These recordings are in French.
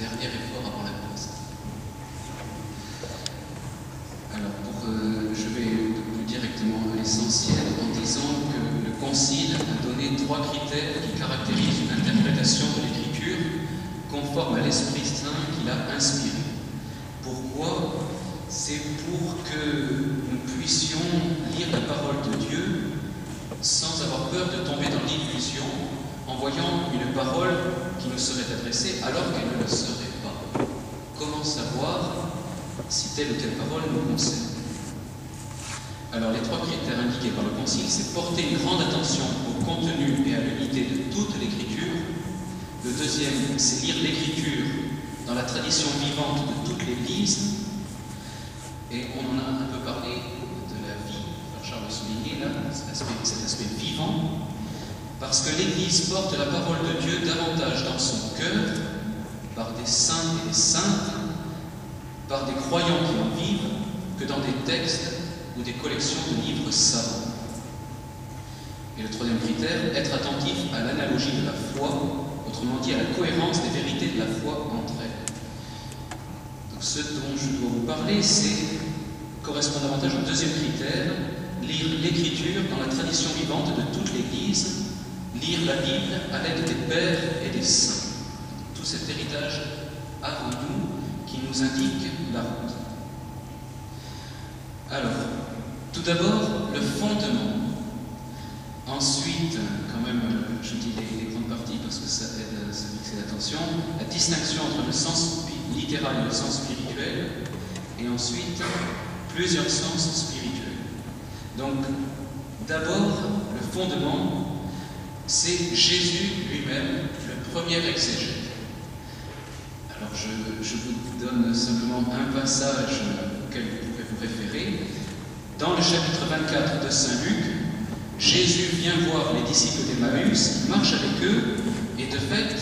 Dernier effort avant la pause. Alors, je vais plus directement à l'essentiel en disant que le Concile a donné 3 critères qui caractérisent une interprétation de l'Écriture conforme à l'Esprit Saint qu'il a inspiré. Pourquoi? C'est pour que nous puissions lire la parole de Dieu sans avoir peur de tomber dans l'illusion en voyant une parole qui nous serait adressée alors qu'elle ne le serait pas. Comment savoir si telle ou telle parole nous concerne? Alors, les 3 critères indiqués par le Concile, c'est porter une grande attention au contenu et à l'unité de toute l'Écriture. Le deuxième, c'est lire l'Écriture dans la tradition vivante de toute l'Église. Et on en a un peu parlé de la vie, alors Charles a souligné là, cet aspect vivant, parce que l'Église porte la parole de Dieu davantage dans son cœur, par des saints et des saintes, par des croyants qui en vivent, que dans des textes ou des collections de livres savants. Et le troisième critère, être attentif à l'analogie de la foi, autrement dit à la cohérence des vérités de la foi entre elles. Donc ce dont je dois vous parler, correspond davantage au deuxième critère, lire l'Écriture dans la tradition vivante de toute l'Église, lire la Bible à l'aide des pères et des saints. Tout cet héritage avant nous qui nous indique la route. Alors, tout d'abord, le fondement. Ensuite, quand même, je dis les grandes parties parce que ça aide à se fixer l'attention, la distinction entre le sens littéral et le sens spirituel, et ensuite, plusieurs sens spirituels. Donc, d'abord, le fondement, c'est Jésus lui-même, le premier exégète. Alors, je vous donne simplement un passage auquel vous pouvez vous référer. Dans le chapitre 24 de Saint Luc, Jésus vient voir les disciples d'Emmaüs, il marche avec eux, et de fait,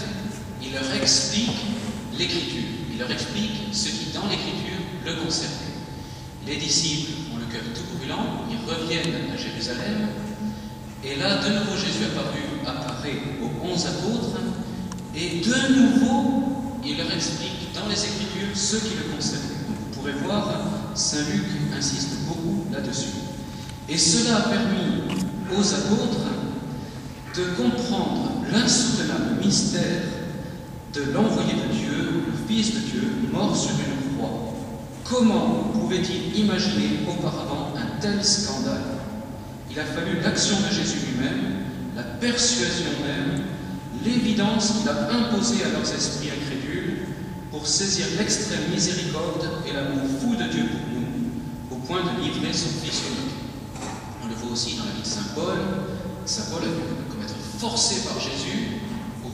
il leur explique l'Écriture. Il leur explique ce qui, dans l'Écriture, le concernait. Les disciples ont le cœur tout brûlant, ils reviennent à Jérusalem, et là, de nouveau, Jésus apparaît aux 11 apôtres, et de nouveau, il leur explique dans les Écritures ce qui le concernait. Vous pourrez voir, Saint Luc insiste beaucoup là-dessus. Et cela a permis aux apôtres de comprendre l'insoutenable mystère de l'envoyé de Dieu, le Fils de Dieu, mort sur une croix. Comment pouvait-il imaginer auparavant un tel scandale? Il a fallu l'action de Jésus lui-même, la persuasion même, l'évidence qu'il a imposée à leurs esprits incrédules pour saisir l'extrême miséricorde et l'amour fou de Dieu pour nous, au point de livrer son Fils unique. On le voit aussi dans la vie de Saint Paul. Saint Paul a vu comme être forcé par Jésus pour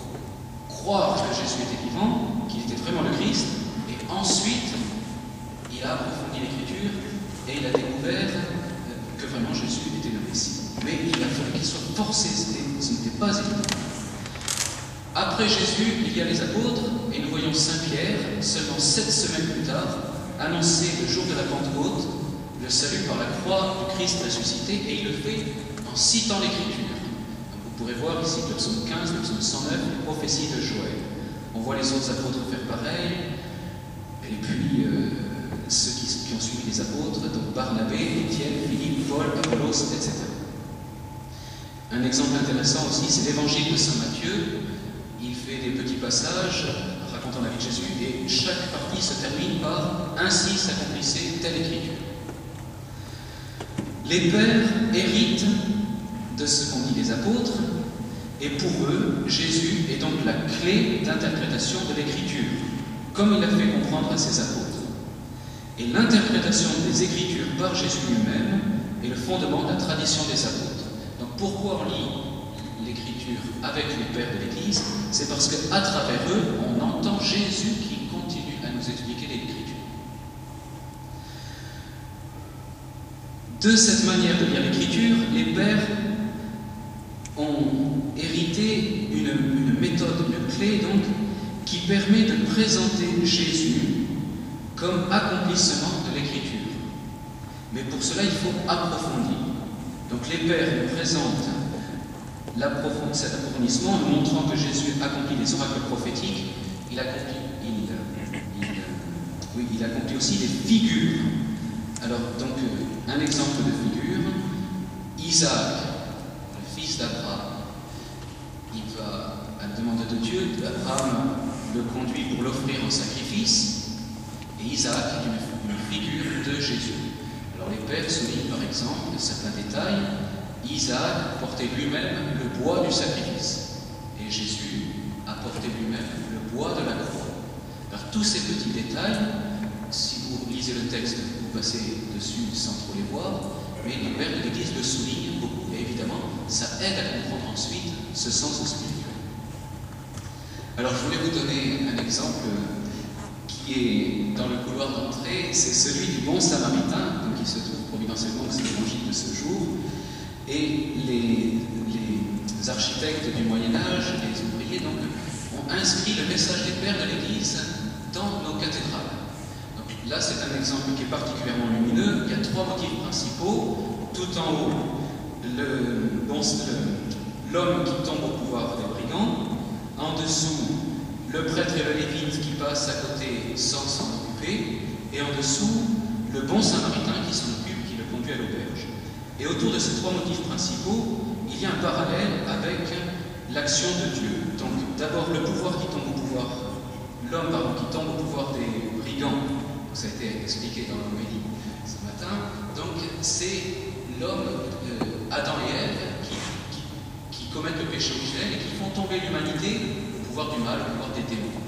croire que Jésus était vivant, qu'il était vraiment le Christ, et ensuite il a approfondi l'Écriture et il a découvert que vraiment Jésus était le Messie. Mais il a fallu qu'il soit forcé, ce n'était pas évident. Après Jésus, il y a les apôtres, et nous voyons Saint Pierre, seulement 7 semaines plus tard, annoncer le jour de la Pentecôte, le salut par la croix du Christ ressuscité, et il le fait en citant l'Écriture. Vous pourrez voir ici le psaume 15, le psaume 109, les prophéties de Joël. On voit les autres apôtres faire pareil, et puis ceux qui ont suivi les apôtres, donc Barnabé, Étienne, Philippe, Paul, Apollos, etc. Un exemple intéressant aussi, c'est l'évangile de Saint Matthieu. Il fait des petits passages racontant la vie de Jésus, et chaque partie se termine par « Ainsi s'accomplissait telle Écriture ». Les pères héritent de ce qu'ont dit les apôtres, et pour eux, Jésus est donc la clé d'interprétation de l'Écriture, comme il a fait comprendre à ses apôtres. Et l'interprétation des Écritures par Jésus lui-même est le fondement de la tradition des apôtres. Donc pourquoi on lit l'Écriture avec les pères de l'Église? C'est parce qu'à travers eux, on entend Jésus qui continue à nous expliquer l'Écriture. De cette manière de lire l'Écriture, les pères ont hérité une méthode, une clé donc, qui permet de présenter Jésus comme accomplissement de l'Écriture. Mais pour cela, il faut approfondir. Donc les pères nous présentent cet approfondissement en nous montrant que Jésus accomplit les oracles prophétiques, il accomplit aussi des figures. Alors, donc, un exemple de figure, Isaac, le fils d'Abraham, il va à la demande de Dieu, Abraham le conduit pour l'offrir en sacrifice, et Isaac est une figure de Jésus. Alors les pères soulignent par exemple certains détails. Isaac portait lui-même le bois du sacrifice, et Jésus a porté lui-même le bois de la croix. Alors tous ces petits détails, si vous lisez le texte, vous passez dessus sans trop les voir, mais les pères de l'Église le soulignent beaucoup, et évidemment, ça aide à comprendre ensuite ce sens spirituel. Alors je voulais vous donner un exemple qui est dans le couloir d'entrée, c'est celui du bon samaritain, donc qui se trouve providentiellement dans l'évangile de ce jour, et les architectes du Moyen-Âge, les ouvriers, donc, ont inscrit le message des pères de l'Église dans nos cathédrales. Donc là, c'est un exemple qui est particulièrement lumineux. Il y a trois motifs principaux. Tout en haut, l'homme qui tombe au pouvoir des brigands. En dessous, le prêtre et le lévite qui passent à côté sans s'en occuper. Et en dessous, le bon samaritain qui s'en occupe, qui le conduit à l'auberge. Et autour de ces trois motifs principaux, il y a un parallèle avec l'action de Dieu. Donc d'abord le pouvoir qui tombe au pouvoir, l'homme qui tombe au pouvoir des brigands, ça a été expliqué dans l'homélie ce matin, donc c'est l'homme, Adam et Ève, qui commettent le péché originel et qui font tomber l'humanité au pouvoir du mal, au pouvoir des démons.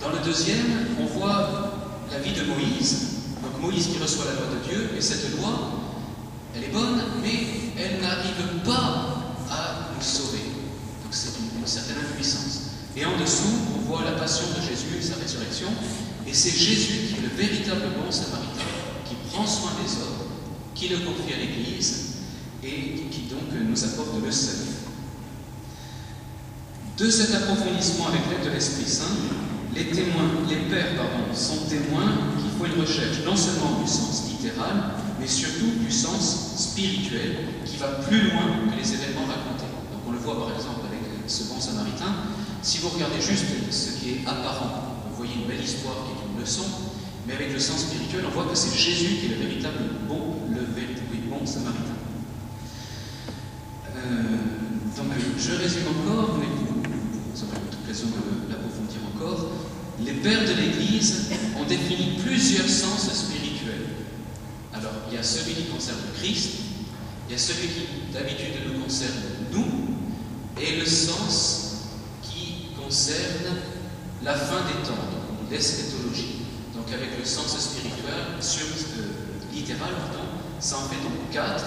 Dans le deuxième, on voit la vie de Moïse, donc Moïse qui reçoit la loi de Dieu, et cette loi, elle est bonne, mais elle n'arrive pas à nous sauver. Donc c'est une certaine impuissance. Et en dessous, on voit la passion de Jésus et sa résurrection. Et c'est Jésus qui est le véritable bon samaritain, qui prend soin des hommes, qui le confie à l'Église et qui donc nous apporte le salut. De cet approfondissement avec l'aide de l'Esprit Saint, les pères sont témoins qu'il faut une recherche non seulement du sens littéral, mais surtout du sens spirituel qui va plus loin que les événements racontés. Donc on le voit par exemple avec ce bon samaritain. Si vous regardez juste ce qui est apparent, vous voyez une belle histoire qui est une leçon, mais avec le sens spirituel, on voit que c'est Jésus qui est le véritable bon samaritain. Donc je résume encore, mais vous aurez l'occasion de l'approfondir encore. Les pères de l'Église ont défini plusieurs sens spirituels. Alors, il y a celui qui concerne le Christ, il y a celui qui d'habitude nous concerne nous, et le sens qui concerne la fin des temps, donc l'eschatologie. Donc avec le sens spirituel, littéral, ça en fait donc quatre,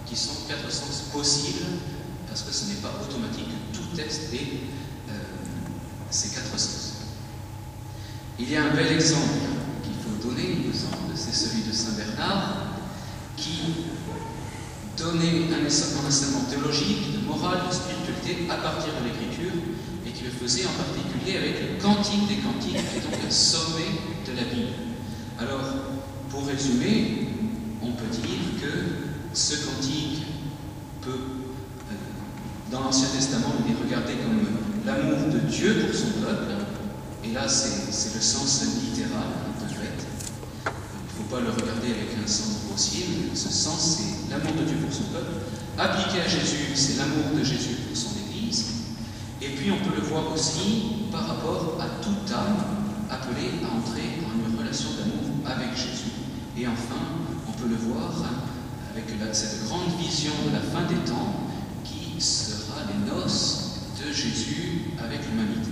qui sont quatre sens possibles, parce que ce n'est pas automatique que tout texte ait ces quatre sens. Il y a un bel exemple qu'il faut donner, il me semble, c'est celui de Saint Bernard, qui donnait un enseignement théologique, de morale, de spiritualité à partir de l'Écriture, et qui le faisait en particulier avec le Cantique des Cantiques, qui est donc un sommet de la Bible. Alors, pour résumer, on peut dire que ce cantique peut, dans l'Ancien Testament, il est regardé comme l'amour de Dieu pour son peuple, et là c'est le sens littéral, en fait. Il ne faut pas le regarder avec un sens grossier, mais ce sens c'est l'amour de Dieu pour son peuple. Appliqué à Jésus, c'est l'amour de Jésus pour son Église. Et puis on peut le voir aussi par rapport à toute âme appelée à entrer en une relation d'amour avec Jésus. Et enfin, on peut le voir avec cette grande vision de la fin des temps qui sera les noces de Jésus avec l'humanité.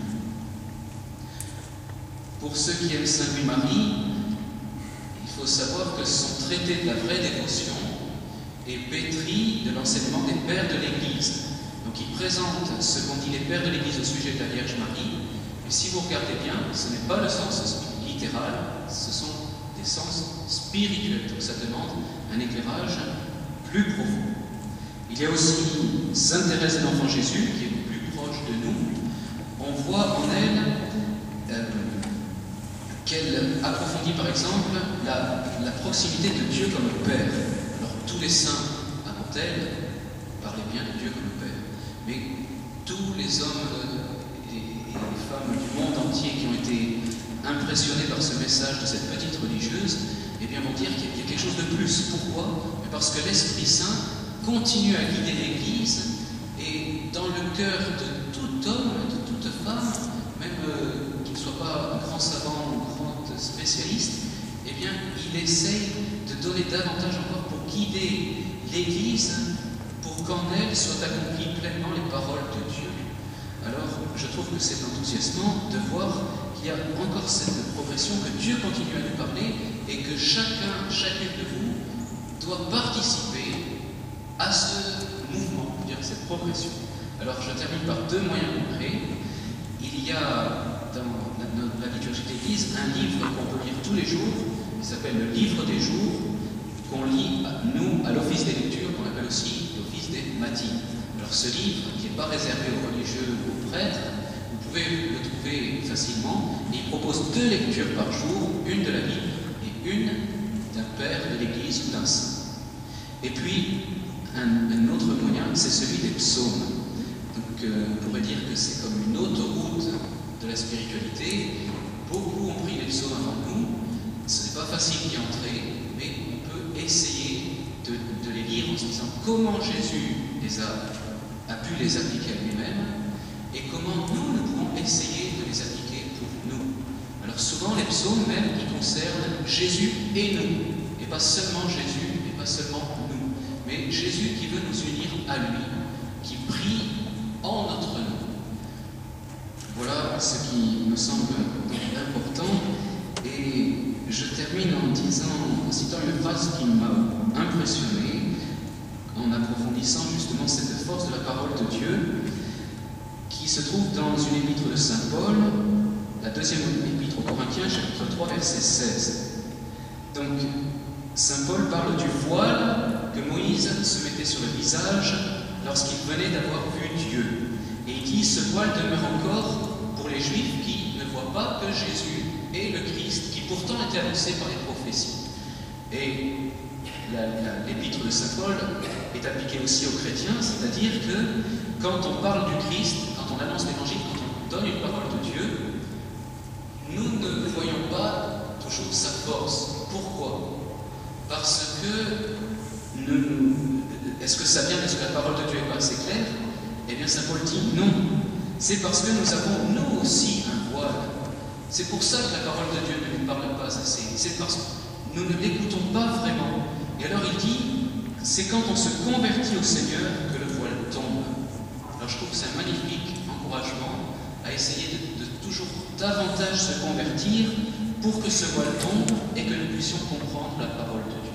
Pour ceux qui aiment Saint Louis-Marie, il faut savoir que son traité de la vraie dévotion est pétri de l'enseignement des pères de l'Église. Donc il présente ce qu'ont dit les pères de l'Église au sujet de la Vierge Marie, mais si vous regardez bien, ce n'est pas le sens littéral, ce sont des sens spirituels. Donc ça demande un éclairage plus profond. Il y a aussi Sainte Thérèse de l'Enfant Jésus, qui est le plus proche de nous. On voit en elle qu'elle approfondit par exemple la proximité de Dieu comme Père. Alors tous les saints avant elle parlaient bien de Dieu comme Père, mais tous les hommes et les femmes du monde entier qui ont été impressionnés par ce message de cette petite religieuse, eh bien, vont dire qu'il y a quelque chose de plus. Pourquoi? Parce que l'Esprit Saint continue à guider l'Église, et dans le cœur de tout homme, de toute femme, même qu'il ne soit pas un grand savant ou un grand spécialiste, eh bien, il essaye de donner davantage encore pour guider l'Église, pour qu'en elle soient accomplies pleinement les paroles de Dieu. Alors, je trouve que c'est enthousiasmant de voir qu'il y a encore cette progression, que Dieu continue à nous parler et que chacune de vous doit participer à ce mouvement, cette progression. Alors, je termine par deux moyens concrets. Il y a dans la liturgie de l'Église un livre qu'on peut lire tous les jours, qui s'appelle le Livre des jours, qu'on lit, nous, à l'office des lectures, qu'on appelle aussi l'office des matines. Alors ce livre, qui n'est pas réservé aux religieux ou aux prêtres, vous pouvez le trouver facilement. Il propose 2 lectures par jour, une de la Bible et une d'un père de l'Église ou d'un saint. Et puis, un autre moyen, c'est celui des psaumes. Donc on pourrait dire que c'est comme une autoroute de la spiritualité. Beaucoup ont pris les psaumes avant nous. Ce n'est pas facile d'y entrer, mais on peut essayer de les lire en se disant comment Jésus a pu les appliquer à lui-même et comment nous pouvons essayer de les appliquer pour nous. Alors souvent les psaumes même, ils concernent Jésus et nous, et pas seulement Jésus, et pas seulement nous, mais Jésus qui veut nous unir à lui, qui prie en notre nom. Voilà ce qui me semble important, et je termine en citant une phrase qui m'a impressionné, en approfondissant justement cette force de la parole de Dieu, qui se trouve dans une épître de Saint Paul, la deuxième épître aux Corinthiens, chapitre 3, verset 16. Donc, Saint Paul parle du voile que Moïse se mettait sur le visage lorsqu'il venait d'avoir vu Dieu. Et il dit, ce voile demeure encore pour les Juifs qui ne voient pas que Jésus est le Christ, qui pourtant était annoncé par les prophéties. Et l'épître de Saint Paul est appliquée aussi aux chrétiens, c'est-à-dire que quand on parle du Christ, quand on annonce l'évangile, quand on donne une parole de Dieu, nous ne voyons pas toujours sa force. Pourquoi? Parce que est-ce que ça vient de ce que la parole de Dieu n'est pas assez claire? Eh bien, Saint Paul dit non. C'est parce que nous avons, nous aussi, un voile. C'est pour ça que la parole de Dieu ne nous parle pas assez. C'est parce que nous ne l'écoutons pas vraiment. Et alors il dit, c'est quand on se convertit au Seigneur que le voile tombe. Alors je trouve que c'est un magnifique encouragement à essayer de toujours davantage se convertir pour que ce voile tombe et que nous puissions comprendre la parole de Dieu.